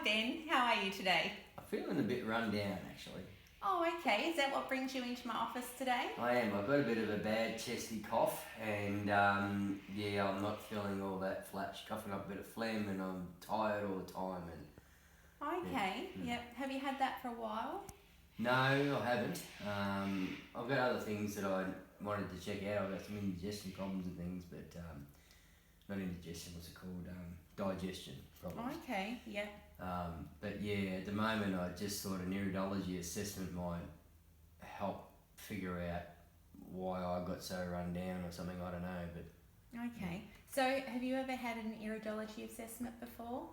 Ben. How are you today? I'm feeling a bit run down, actually. Oh, okay. Is that what brings you into my office today? I am. I've got a bit of a bad chesty cough, and I'm not feeling all that flat. Coughing up a bit of phlegm, and I'm tired all the time. Okay. Yep. Have you had that for a while? No, I haven't. I've got other things that I wanted to check out. I've got some indigestion problems and things, but not indigestion. What's it called? Digestion problems. Okay. Yep. But yeah, at the moment, I just thought an iridology assessment might help figure out why I got so run down or something. I don't know, but Okay. So, have you ever had an iridology assessment before?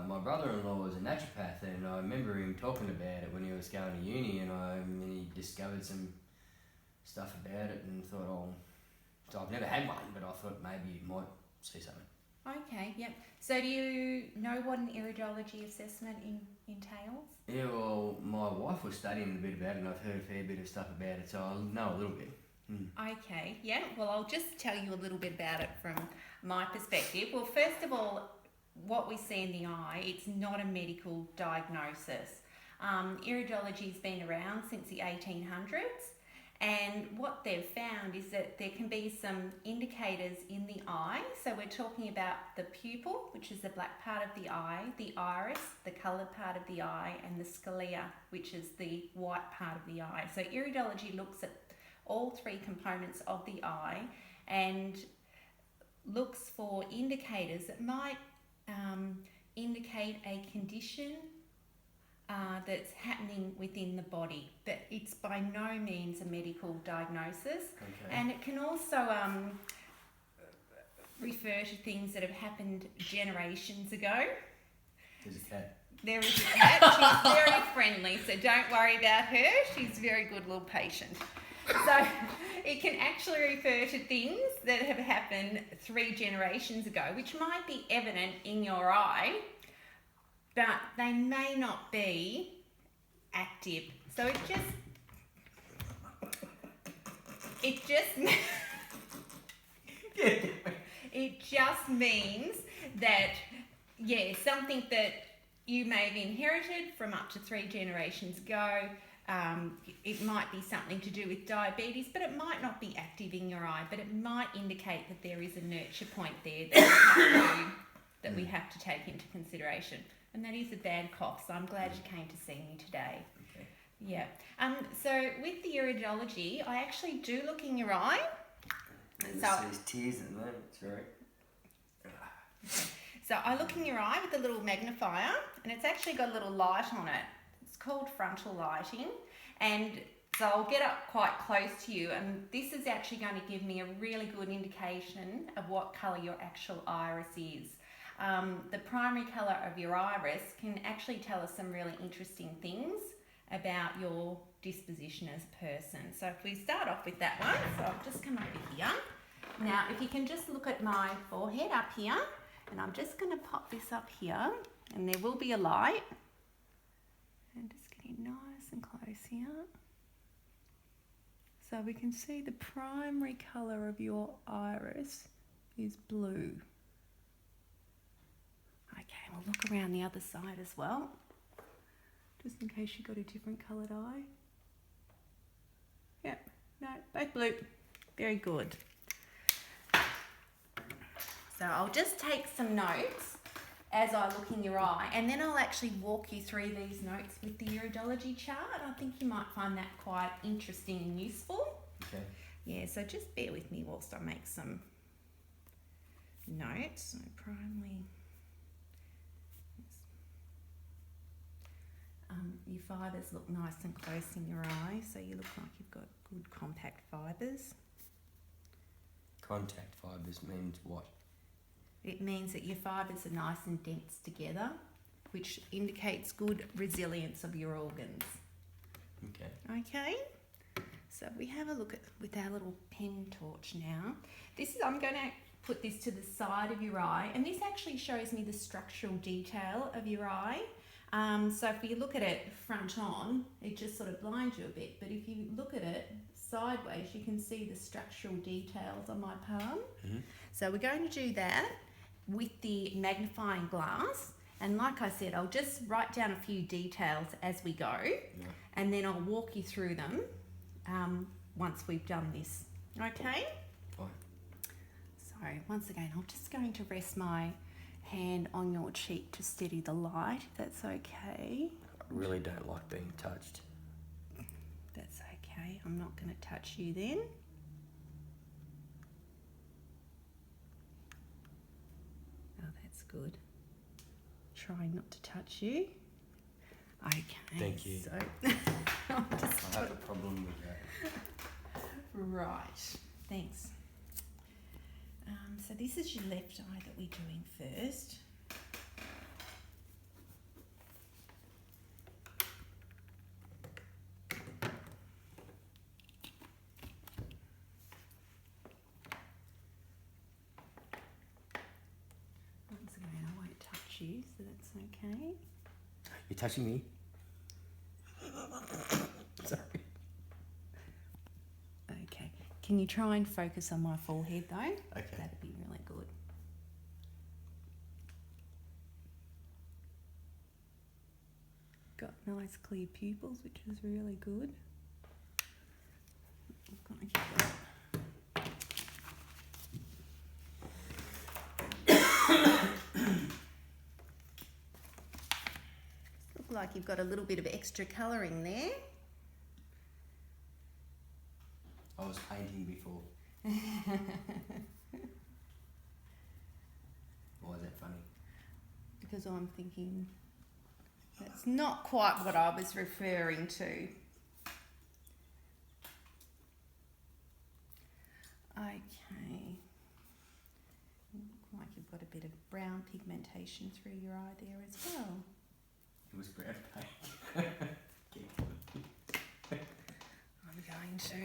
my brother-in-law was a naturopath, and I remember him talking about it when he was going to uni, and he discovered some stuff about it, and thought, oh, so I've never had one, but I thought maybe you might see something. Okay. Yep. So, do you know what an iridology assessment entails? Yeah, well, my wife was studying a bit about it, and I've heard a fair bit of stuff about it, so I know a little bit. Okay, yeah. Well, I'll just tell you a little bit about it from my perspective. Well, first of all, what we see in the eye, it's not a medical diagnosis. Iridology's been around since the 1800s, and what they've found is that there can be some indicators in the eye. So we're talking about the pupil, which is the black part of the eye, the iris, the coloured part of the eye, and the sclera, which is the white part of the eye. So iridology looks at all three components of the eye and looks for indicators that might indicate a condition that's happening within the body, but it's by no means a medical diagnosis. Okay. And it can also refer to things that have happened generations ago. There's a cat. There is a cat. She's very friendly, so don't worry about her. She's a very good little patient. So it can actually refer to things that have happened 3 generations ago, which might be evident in your eye, but they may not be active. So it just means that, yeah, something that you may have inherited from up to 3 generations ago. It might be something to do with diabetes, but it might not be active in your eye, but it might indicate that there is a nurture point there that we have to take into consideration. And that is a bad cough, so I'm glad you came to see me today. Okay. Yeah. So with the iridology, I actually do look in your eye. There's tears at the moment, sorry. So I look in your eye with a little magnifier, and it's actually got a little light on it. It's called frontal lighting, and so I'll get up quite close to you, and this is actually going to give me a really good indication of what colour your actual iris is. The primary colour of your iris can actually tell us some really interesting things about your disposition as a person. So if we start off with that one, so I've just come over here. Now, if you can just look at my forehead up here, and I'm just going to pop this up here, and there will be a light. And just getting nice and close here. So we can see the primary colour of your iris is blue. Okay, we'll look around the other side as well, just in case you've got a different coloured eye. Yep, no, both blue. Very good. So I'll just take some notes as I look in your eye, and then I'll actually walk you through these notes with the iridology chart. I think you might find that quite interesting and useful. Okay. Yeah, so just bear with me whilst I make some notes. So primary, your fibres look nice and close in your eye, so you look like you've got good compact fibres. Contact fibres means what? It means that your fibres are nice and dense together, which indicates good resilience of your organs. Okay. Okay, so we have a look at with our little pen torch now. I'm going to put this to the side of your eye, and this actually shows me the structural detail of your eye. So if you look at it front on, it just sort of blinds you a bit, but if you look at it sideways, you can see the structural details on my palm. Mm-hmm. So we're going to do that with the magnifying glass, And like I said, I'll just write down a few details as we go, and then I'll walk you through them once we've done this. Okay? Fine. So once again, I'm just going to rest my hand on your cheek to steady the light, if that's okay. I really don't like being touched. That's okay. I'm not going to touch you then. Oh, that's good. Trying not to touch you. Okay. Thank you. So I have a problem with that. Right. Thanks. So this is your left eye that we're doing first. Once again, I won't touch you, so that's okay. You're touching me? Sorry. Okay. Can you try and focus on my forehead though? Okay. That'd be really good. Got nice clear pupils, which is really good. I've got to keep that. Look like you've got a little bit of extra colouring there. I was painting before. Why is that funny? Because I'm thinking that's not quite what I was referring to. Okay. Look like you've got a bit of brown pigmentation through your eye there as well. It was brown paint. I'm going to.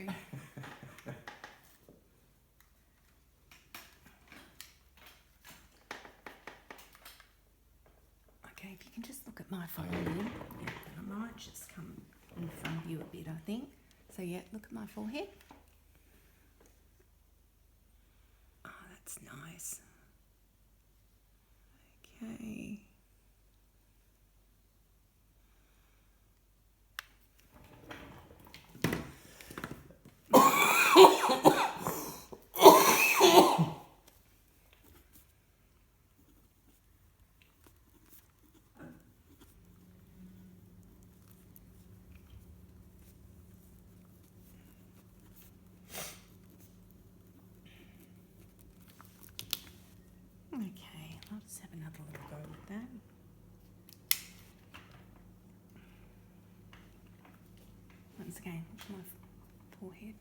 Okay, if you can just look at my forehead. Yeah, I might just come in front of you a bit, I think. So yeah, look at my forehead. Oh, that's nice. Okay. Okay, I'll just have another little go with that. Once again, my forehead.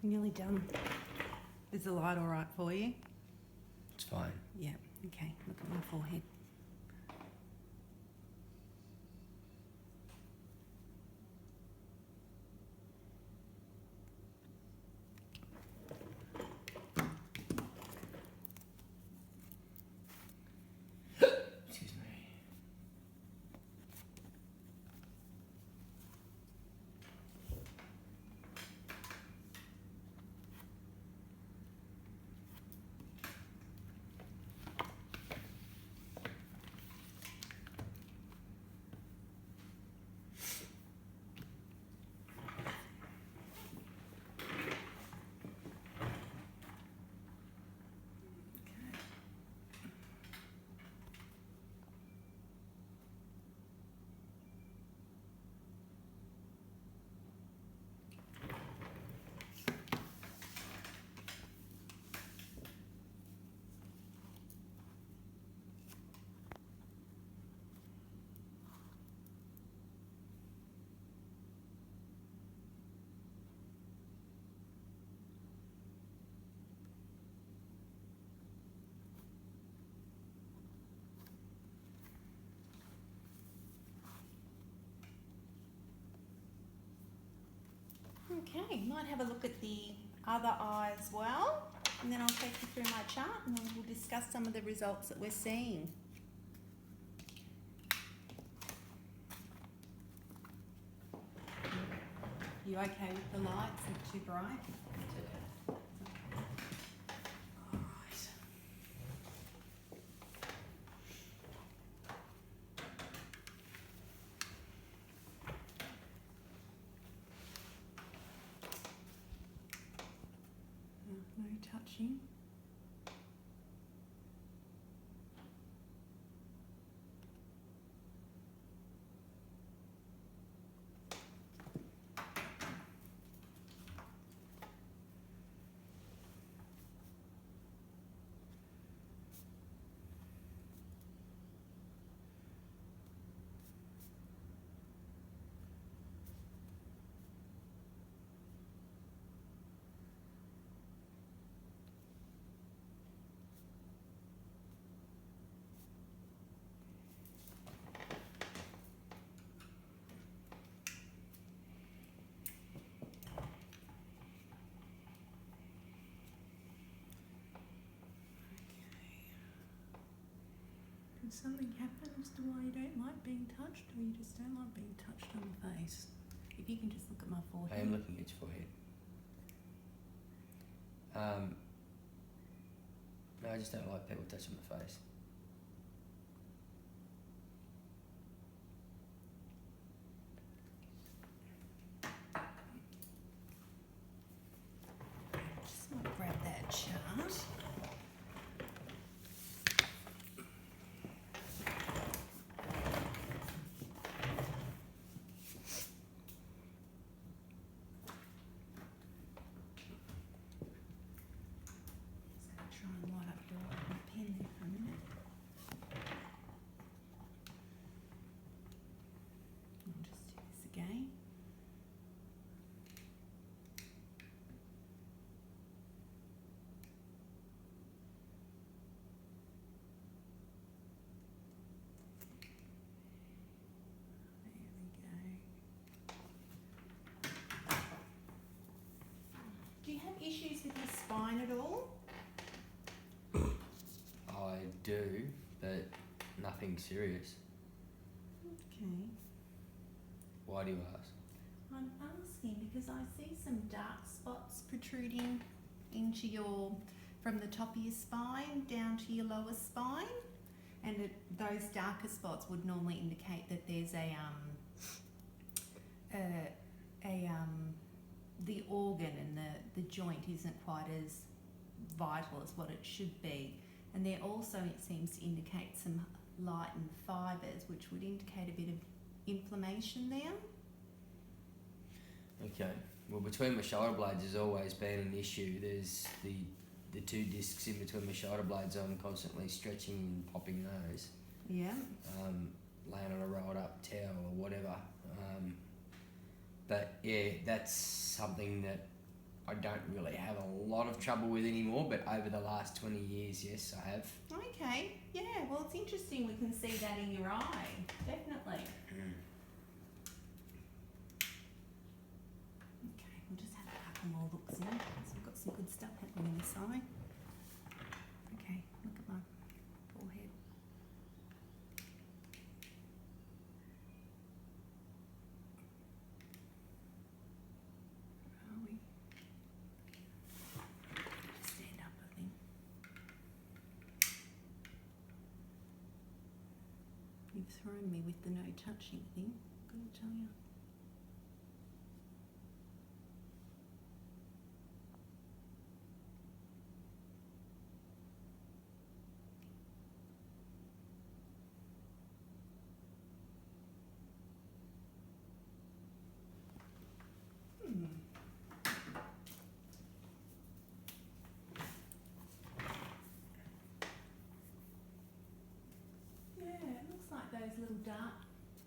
Nearly done. Is the light all right for you? It's fine. Yeah. Okay. Look at my forehead. Excuse me. Okay, might have a look at the other eye as well, and then I'll take you through my chart and then we'll discuss some of the results that we're seeing. You okay with the lights? Not too bright? Alright. No touching. Did something happen as to why you don't like being touched, or you just don't like being touched on the face? If you can just look at my forehead. I am looking at your forehead. No, I just don't like people touching my face. Just want to grab that chart. Just going to try and light up your my pen there for a minute. I'll just do this again. There we go. Do you have issues with your spine at all? I do, but nothing serious. Okay. Why do you ask? I'm asking because I see some dark spots protruding into your, from the top of your spine down to your lower spine, and those darker spots would normally indicate that there's the organ and the joint isn't quite as vital as what it should be, and there also it seems to indicate some lightened fibres, which would indicate a bit of inflammation there. Okay. Well, between my shoulder blades has always been an issue. There's the two discs in between my shoulder blades. I'm constantly stretching and popping those. Yeah. Laying on a rolled up towel or whatever. But yeah, that's something that I don't really have a lot of trouble with anymore. But over the last 20 years, yes, I have. Okay. Yeah. Well, it's interesting. We can see that in your eye. Definitely. Okay. We'll just have a couple more looks in. So we've got some good stuff happening in this eye. Okay. Look at my forehead. Where are we? Stand up, I think. You've thrown me with the no touching thing, gotta tell you. Yeah, it looks like those little dark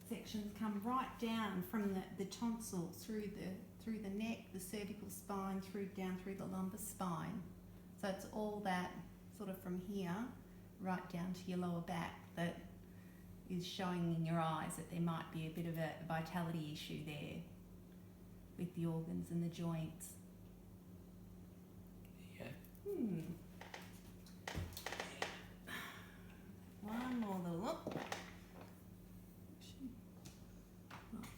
sections come right down from the tonsil through the neck, the cervical spine, down through the lumbar spine. So it's all that sort of from here right down to your lower back that is showing in your eyes that there might be a bit of a vitality issue there with the organs and the joints. Yeah. One more little look. Like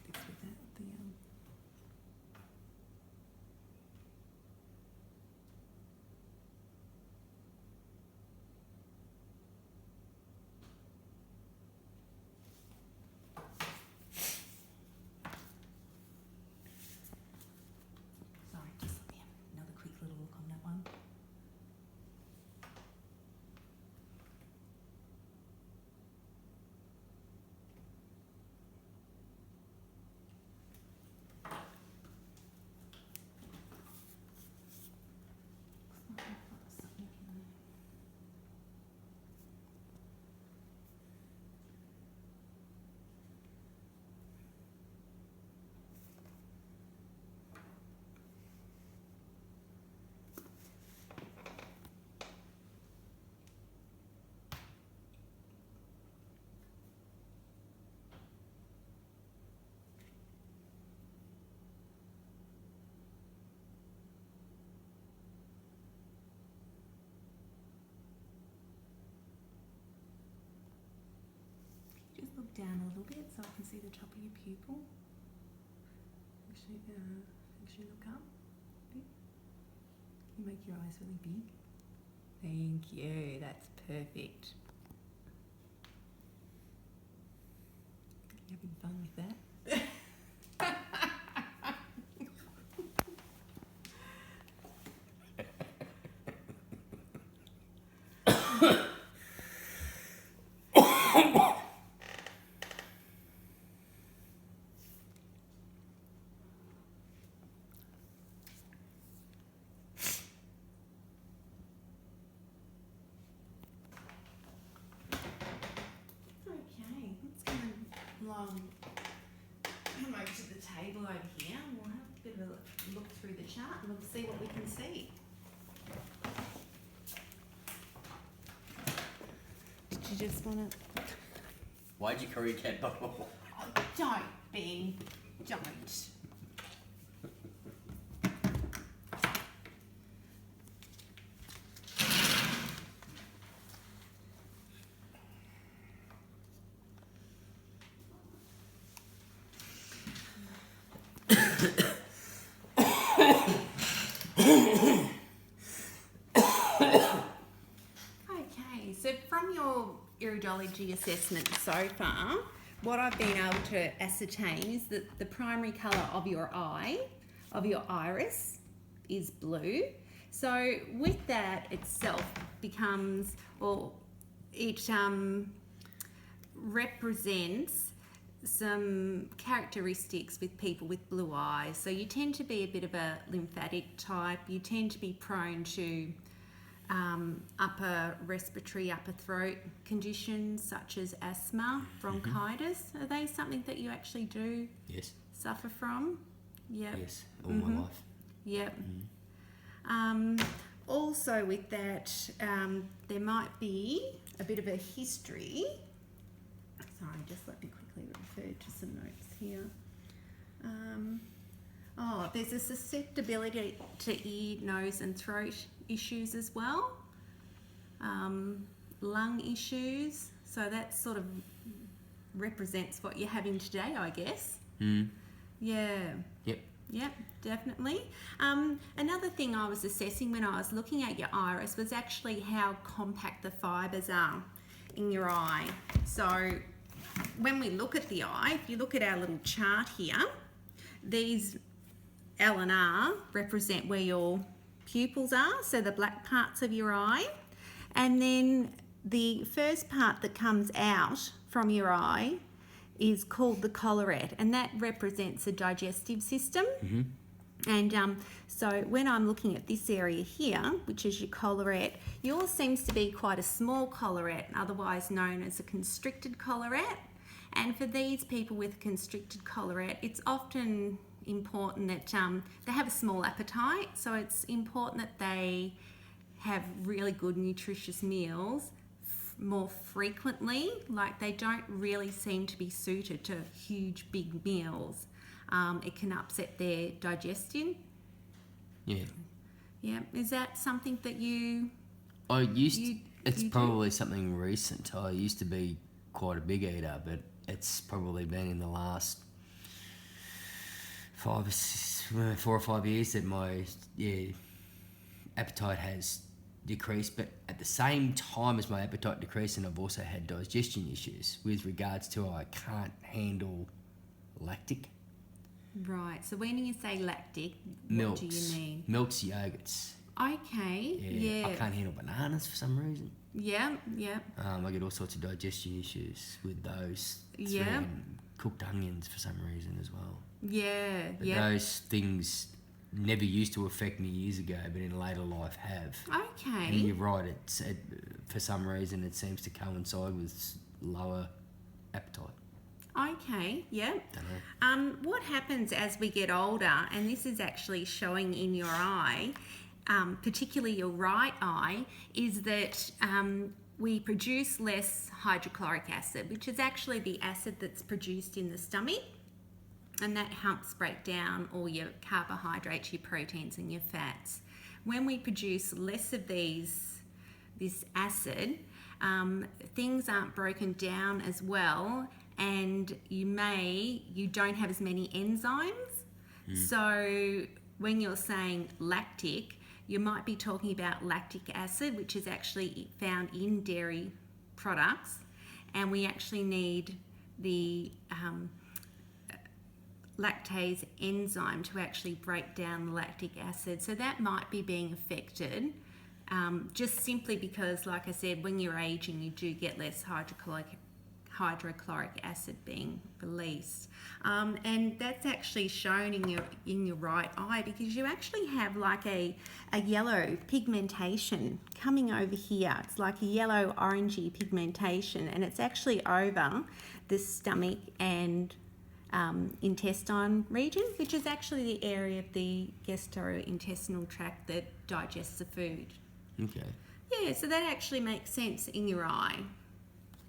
this without the Sorry, just let me have another quick little look on that one. Just look down a little bit so I can see the top of your pupil. Actually look up a bit. You make your eyes really big. Thank you, that's perfect. You having fun with that? Okay, let's come over to the table over here and we'll have a bit of a look through the chart and we'll see what we can see. Did you just want to... Why'd you call your cat bubble? Oh, don't, Ben. Don't. Okay, so from your iridology assessment so far, what I've been able to ascertain is that the primary colour of your eye, of your iris, is blue. So with that itself becomes, or it represents some characteristics with people with blue eyes. So you tend to be a bit of a lymphatic type. You tend to be prone to upper respiratory, upper throat conditions such as asthma, bronchitis. Are they something that you actually do Yes. suffer from? Yep. Yes, all my life. Yep. Also with that, there might be a bit of a history. Sorry, just let me quickly refer to some notes here. There's a susceptibility to ear, nose and throat issues as well. Lung issues. So that sort of represents what you're having today, I guess. Yeah. Yep, definitely. Another thing I was assessing when I was looking at your iris was actually how compact the fibres are in your eye. So when we look at the eye, if you look at our little chart here, these L and R represent where your pupils are, so the black parts of your eye. And then the first part that comes out from your eye is called the collarette, and that represents the digestive system. And so when I'm looking at this area here, which is your collarette, yours seems to be quite a small collarette, otherwise known as a constricted collarette. And for these people with a constricted collarette, it's often important that they have a small appetite, so it's important that they have really good nutritious meals more frequently. Like, they don't really seem to be suited to huge big meals. It can upset their digestion. Yeah. Yeah, is that something that you? It's you probably something recent. I used to be quite a big eater, but it's probably been in the last 4 or 5 years that my appetite has decreased. But at the same time as my appetite decreasing, I've also had digestion issues with regards to I can't handle lactic. Right. So when you say lactic, what do you mean? Milks, yogurts. Okay. Yeah. I can't handle bananas for some reason. Yeah. Yeah. I get all sorts of digestion issues with those. Yeah. And cooked onions for some reason as well. Yeah. But yeah. those things never used to affect me years ago, but in later life have. Okay. And you're right. For some reason it seems to coincide with lower appetite. Okay, yeah. Dunno. What happens as we get older, and this is actually showing in your eye, particularly your right eye, is that we produce less hydrochloric acid, which is actually the acid that's produced in the stomach, and that helps break down all your carbohydrates, your proteins and your fats. When we produce less of this acid, things aren't broken down as well, and you don't have as many enzymes. So when you're saying lactic, you might be talking about lactic acid, which is actually found in dairy products, and we actually need the lactase enzyme to actually break down the lactic acid. So that might be being affected, just simply because, like I said, when you're aging, you do get less hydrochloric acid being released, and that's actually shown in your right eye, because you actually have like a yellow pigmentation coming over here. It's like a yellow orangey pigmentation, and it's actually over the stomach and intestine region, which is actually the area of the gastrointestinal tract that digests the food. Okay. Yeah, so that actually makes sense in your eye.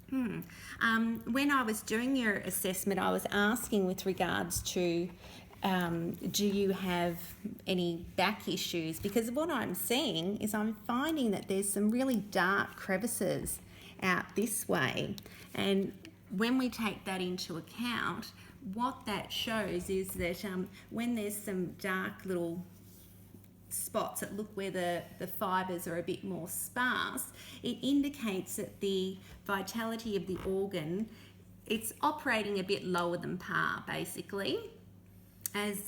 When I was doing your assessment, I was asking with regards to do you have any back issues? Because what I'm seeing is I'm finding that there's some really dark crevices out this way, and when we take that into account, what that shows is that when there's some dark little spots that look where the fibres are a bit more sparse, it indicates that the vitality of the organ, it's operating a bit lower than par, basically.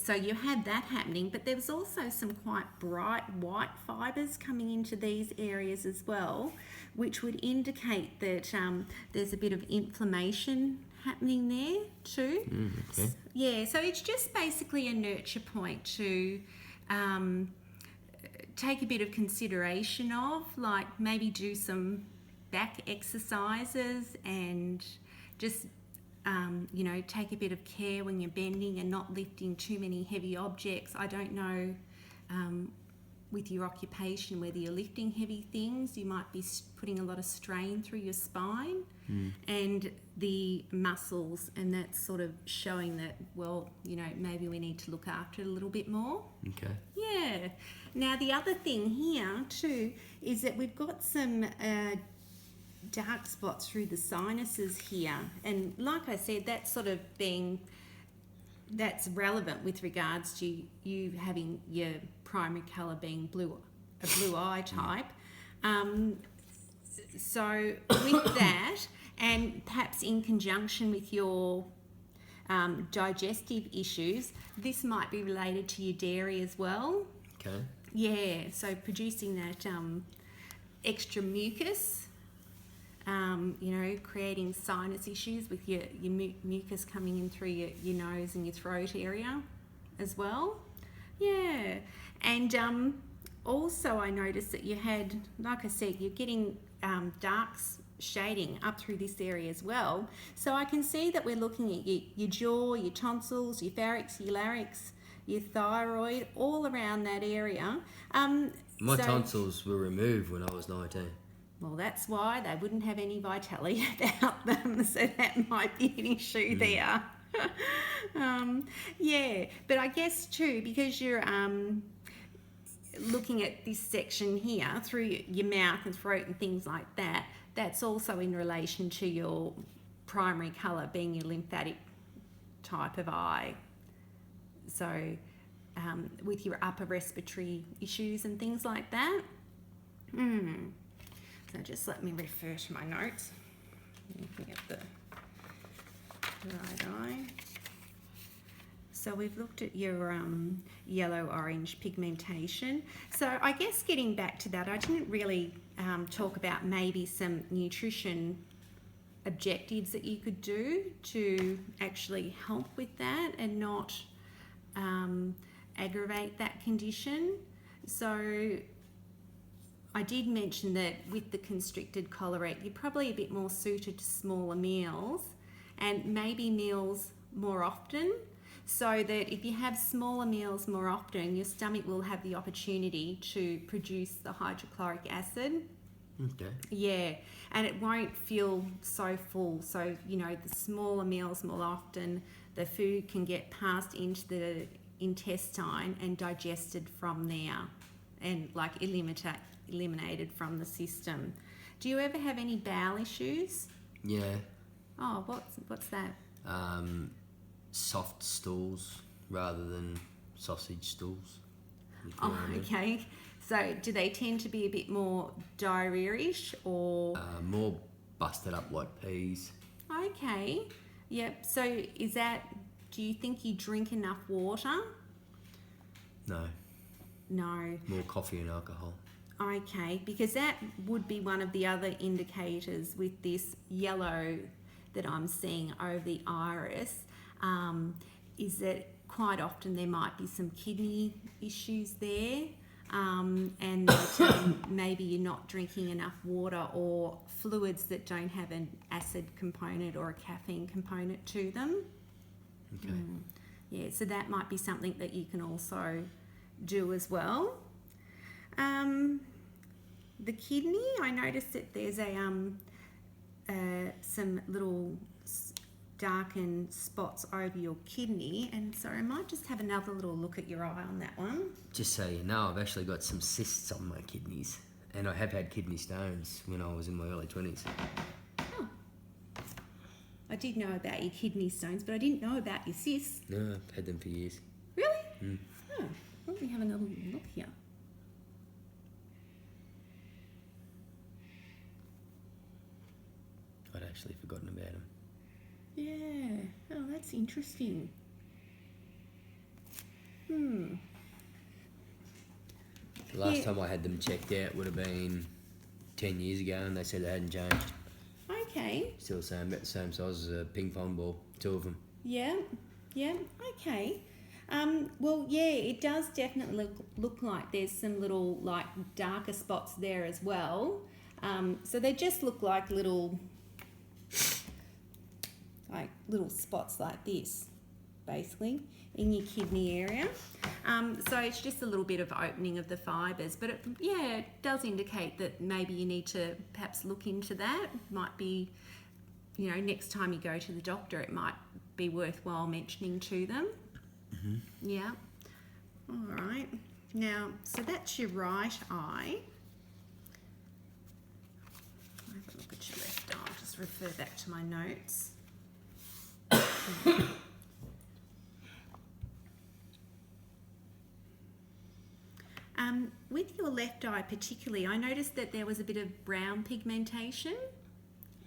So you had that happening, but there was also some quite bright white fibres coming into these areas as well, which would indicate that there's a bit of inflammation happening there too. Okay. Yeah, so it's just basically a nurture point to take a bit of consideration of, like maybe do some back exercises and just take a bit of care when you're bending and not lifting too many heavy objects. I don't know with your occupation whether you're lifting heavy things, you might be putting a lot of strain through your spine and the muscles, and that's sort of showing that, well, maybe we need to look after it a little bit more. Okay. Yeah. Now the other thing here too is that we've got some dark spots through the sinuses here, and like I said, that's relevant with regards to you having your primary colour being a blue eye type. So with that, and perhaps in conjunction with your digestive issues, this might be related to your dairy as well. Okay. Yeah, so producing that extra mucus, creating sinus issues with your mucus coming in through your nose and your throat area as well. Yeah, and also I noticed that you had, like I said, you're getting dark shading up through this area as well. So I can see that we're looking at your jaw, your tonsils, your pharynx, your larynx, your thyroid, all around that area. My tonsils were removed when I was 19. Well, that's why they wouldn't have any vitality about them, so that might be an issue there. Yeah, but I guess too, because you're looking at this section here through your mouth and throat and things like that, that's also in relation to your primary colour being your lymphatic type of eye. So with your upper respiratory issues and things like that. So just let me refer to my notes. Looking at the right eye. So we've looked at your yellow-orange pigmentation. So I guess getting back to that, I didn't really talk about maybe some nutrition objectives that you could do to actually help with that and not aggravate that condition. So I did mention that with the constricted collarette, you're probably a bit more suited to smaller meals and maybe meals more often, so that if you have smaller meals more often, your stomach will have the opportunity to produce the hydrochloric acid. Okay. Yeah, and it won't feel so full. So, the smaller meals more often, the food can get passed into the intestine and digested from there and eliminated from the system. Do you ever have any bowel issues? Yeah. Oh, what's that? Soft stools rather than sausage stools. if you know what I mean. Okay. So do they tend to be a bit more diarrhea-ish or? More busted up like peas. Okay. Yep. So do you think you drink enough water? No. No. More coffee and alcohol. Okay, because that would be one of the other indicators with this yellow that I'm seeing over the iris, is that quite often there might be some kidney issues there, and that maybe you're not drinking enough water or fluids that don't have an acid component or a caffeine component to them. Okay. Yeah, so that might be something that you can also do as well. The kidney, I noticed that there's some little darkened spots over your kidney, and so I might just have another little look at your eye on that one. Just so you know, I've actually got some cysts on my kidneys, and I have had kidney stones when I was in my early 20s. Oh, I did know about your kidney stones, but I didn't know about your cysts. No, I've had them for years. Really? Mm. Oh, let me have another look here. I'd actually forgotten about them. Yeah. Oh, that's interesting. The last time I had them checked out would have been 10 years ago, and they said they hadn't changed. Okay. Still the same, about the same size as a ping pong ball, two of them. Yeah. Yeah. Okay. Well, yeah, it does definitely look like there's some little like darker spots there as well. So they just look like little spots like this, basically, in your kidney area. So it's just a little bit of opening of the fibres, but it does indicate that maybe you need to perhaps look into that. Might be, next time you go to the doctor, it might be worthwhile mentioning to them. Mm-hmm. Yeah. All right. Now, so that's your right eye. I'll have a look at your left eye. I'll just refer back to my notes. With your left eye particularly, I noticed that there was a bit of brown pigmentation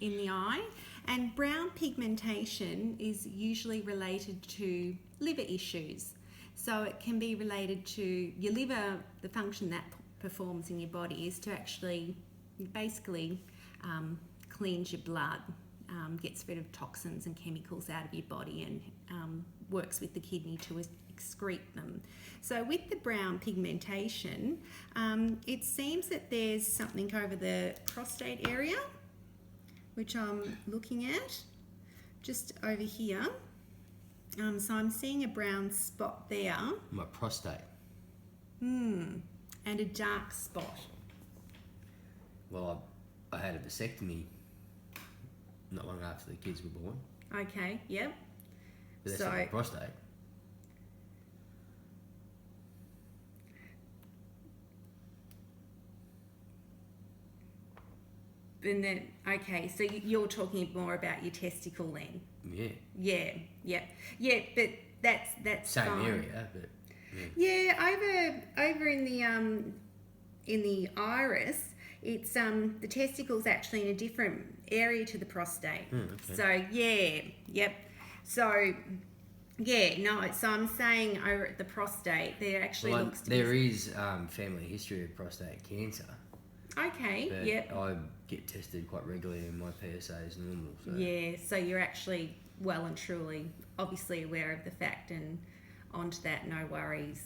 in the eye, and brown pigmentation is usually related to liver issues. So it can be related to your liver. The function that performs in your body is to actually basically cleanse your blood, gets rid of toxins and chemicals out of your body, and works with the kidney to excrete them. So with the brown pigmentation, it seems that there's something over the prostate area, which I'm looking at just over here. So I'm seeing a brown spot there. My prostate. And a dark spot. Well, I had a vasectomy not long after the kids were born. Okay, yep. But that's So- not the prostate. And then, okay, so you're talking more about your testicle then. Yeah. Yeah, but that's Same fine. area, but Yeah, over in the iris, it's the testicle's actually in a different area to the prostate. okay. So yep. So so I'm saying over at the prostate, there actually well, looks to there be... is family history of prostate cancer. Okay, But yep. I get tested quite regularly and my PSA is normal. So. Yeah, so you're actually well and truly obviously aware of the fact, and onto that, no worries.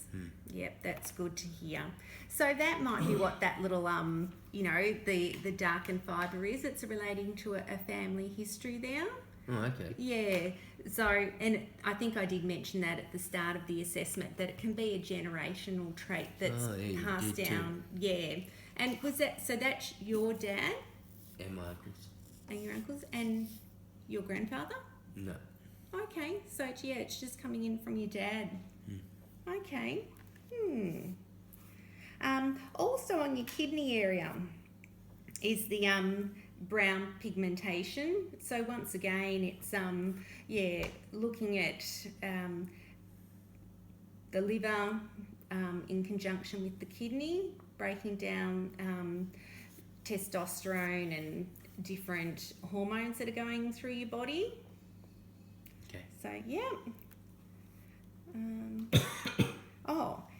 Yep, that's good to hear. So that might be what that little the darkened fibre is. It's relating to a family history there. Oh, okay. Yeah. So, and I think I did mention that at the start of the assessment, that it can be a generational trait that's you passed did down. Yeah. And was that, so that's your dad And my uncles? and your uncles and your grandfather? No. Okay, so it's just coming in from your dad. Okay. Also on your kidney area is the brown pigmentation. So once again, it's looking at the liver in conjunction with the kidney, breaking down testosterone and different hormones that are going through your body. Okay. So,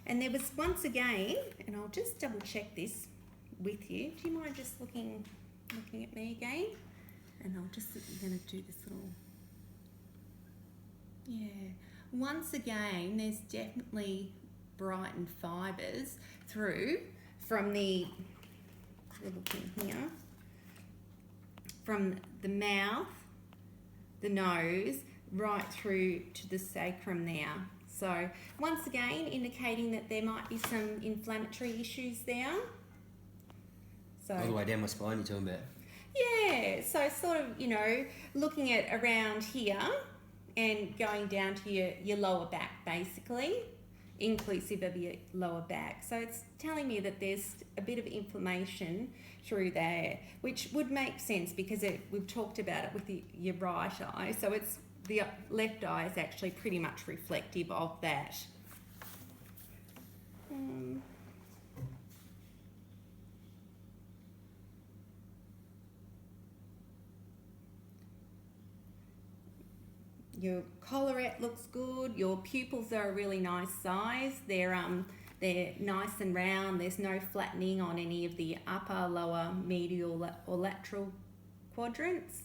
and there was once again, and I'll just double check this with you. Do you mind just looking at me again? And I'm going to do this little... Yeah. Once again, there's definitely brightened fibres through from the... We're looking here. From the mouth, the nose, right through to the sacrum there. So once again, indicating that there might be some inflammatory issues there. So All the way down my spine, you're talking about? yeah, so sort of, looking at around here and going down to your lower back, basically, inclusive of your lower back. So it's telling me that there's a bit of inflammation through there, which would make sense because we've talked about it with your right eye. So it's the left eye is actually pretty much reflective of that. Your collarette looks good. Your pupils are a really nice size. They're nice and round. There's no flattening on any of the upper, lower, medial or lateral quadrants.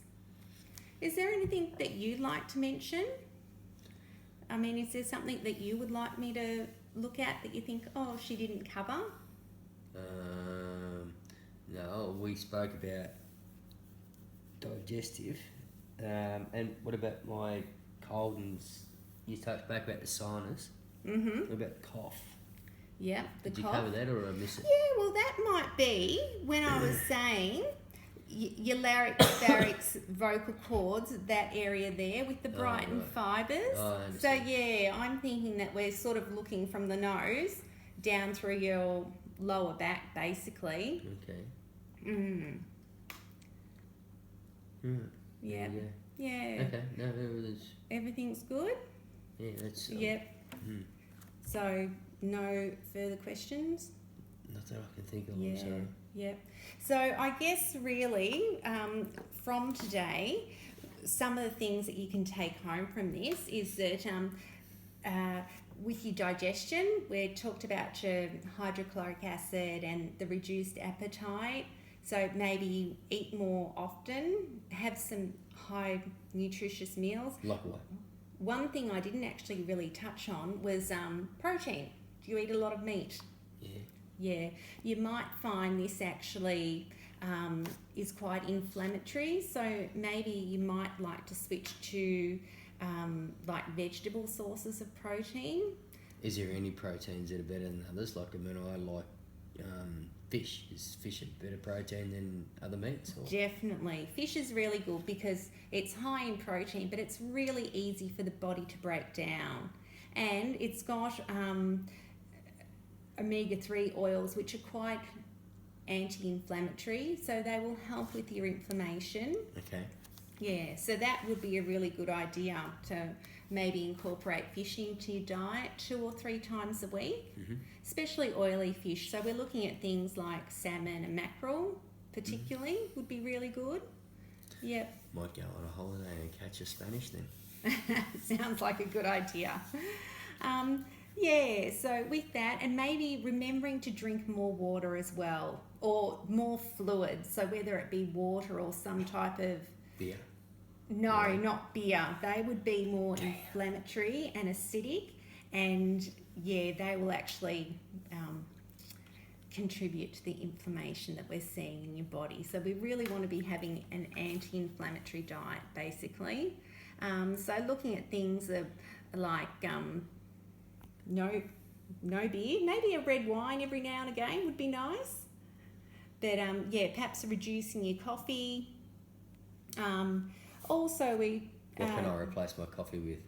Is there anything that you'd like to mention? I mean, is there something that you would like me to look at that you think, oh, she didn't cover? No, we spoke about digestive. And what about my cold and you touched back about the sinus? What about the cough? Yeah, the Did cough. you cover that or I miss it? Yeah, well, that might be when I was saying your larynx, pharynx, vocal cords, that area there with the brightened fibres. Oh, I So understand. yeah, I'm thinking that we're sort of looking from the nose down through your lower back, basically. Okay. Yeah. Yeah. Okay, no, everything's... Everything's good? Yeah, that's... Yep. So no further questions? Not that I can think of, Yeah. I'm sorry. Yep. So I guess really from today, some of the things that you can take home from this is that with your digestion, we talked about your hydrochloric acid and the reduced appetite. So maybe eat more often, have some high nutritious meals. Like what? One thing I didn't actually really touch on was protein. Do you eat a lot of meat? Yeah. Yeah, you might find this actually is quite inflammatory, so maybe you might like to switch to like vegetable sources of protein. Is there any proteins that are better than others? Like, I mean, I like fish? Is fish a better protein than other meats? Or? Definitely. Fish is really good because it's high in protein, but it's really easy for the body to break down. And it's got omega-3 oils, which are quite anti-inflammatory, so they will help with your inflammation. Okay. Yeah, so that would be a really good idea to maybe incorporate fish into your diet 2 or 3 times a week, especially oily fish. So we're looking at things like salmon and mackerel, particularly, would be really good. Yep. Might go on a holiday and catch a Spanish then. Sounds like a good idea. Yeah, so with that, and maybe remembering to drink more water as well, or more fluids. So whether it be water or some type of... Beer? No, not beer. They would be more inflammatory and acidic, and yeah, they will actually contribute to the inflammation that we're seeing in your body. So we really want to be having an anti-inflammatory diet, basically. So looking at things like no beer, maybe a red wine every now and again would be nice. But yeah, perhaps reducing your coffee. Also, what can I replace my coffee with?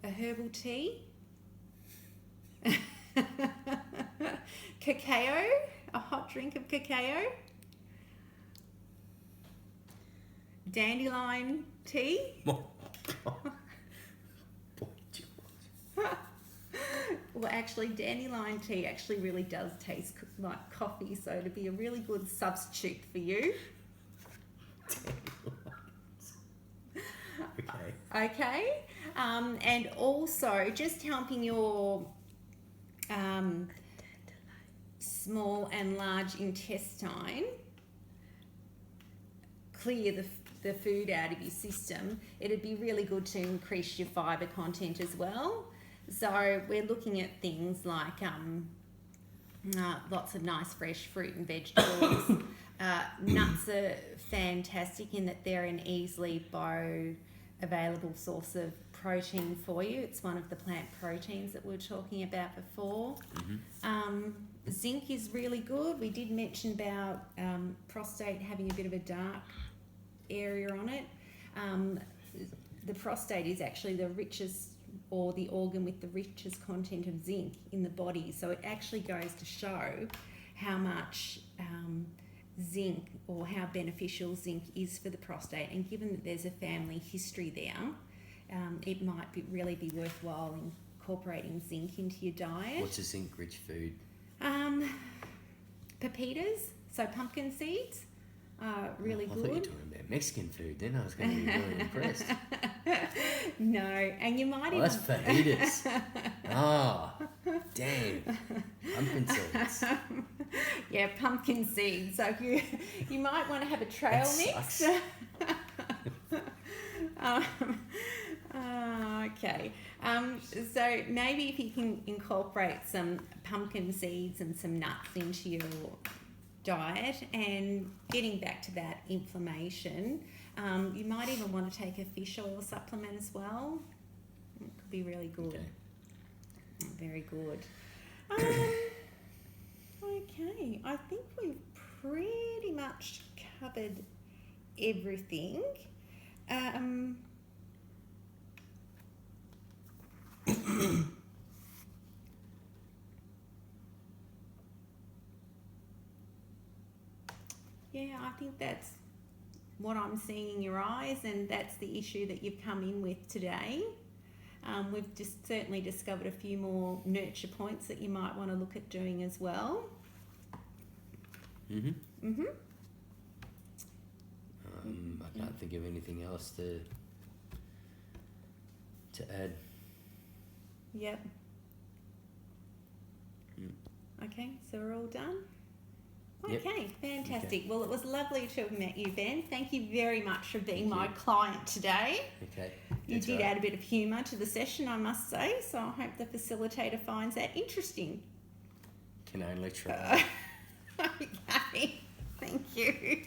A herbal tea, cacao, a hot drink of cacao, dandelion tea. Well, actually, dandelion tea actually really does taste like coffee, so it'd be a really good substitute for you. Okay. And also just helping your small and large intestine clear the food out of your system. It'd be really good to increase your fibre content as well. So we're looking at things like lots of nice fresh fruit and vegetables. Nuts are fantastic in that they're an easily bioavailable source of protein for you. It's one of the plant proteins that we were talking about before. Zinc is really good. We did mention about prostate having a bit of a dark area on it. The prostate is actually the richest, or the organ with the richest content of zinc in the body. So it actually goes to show how much zinc, or how beneficial zinc is for the prostate. And given that there's a family history there, it might really be worthwhile incorporating zinc into your diet. What's a zinc-rich food? Pepitas, so pumpkin seeds, really good. I thought you were talking about Mexican food then. I was going to be really impressed. No, and you might even... that's fajitas. Damn. Pumpkin seeds. Yeah, pumpkin seeds. So you might want to have a trail mix. Okay. So maybe if you can incorporate some pumpkin seeds and some nuts into your diet, and getting back to that inflammation, you might even want to take a fish oil supplement as well. It could be really good. Okay. Very good. Okay, I think we've pretty much covered everything. Yeah, I think that's what I'm seeing in your eyes, and that's the issue that you've come in with today. We've just certainly discovered a few more nurture points that you might want to look at doing as well. I can't think of anything else to add. Yep. Okay, so we're all done? Yep. Okay, fantastic. Okay. Well, it was lovely to have met you, Ben. Thank you very much for being my client today. Okay. You did add a bit of humour to the session, I must say, so I hope the facilitator finds that interesting. Can only try. Okay, thank you.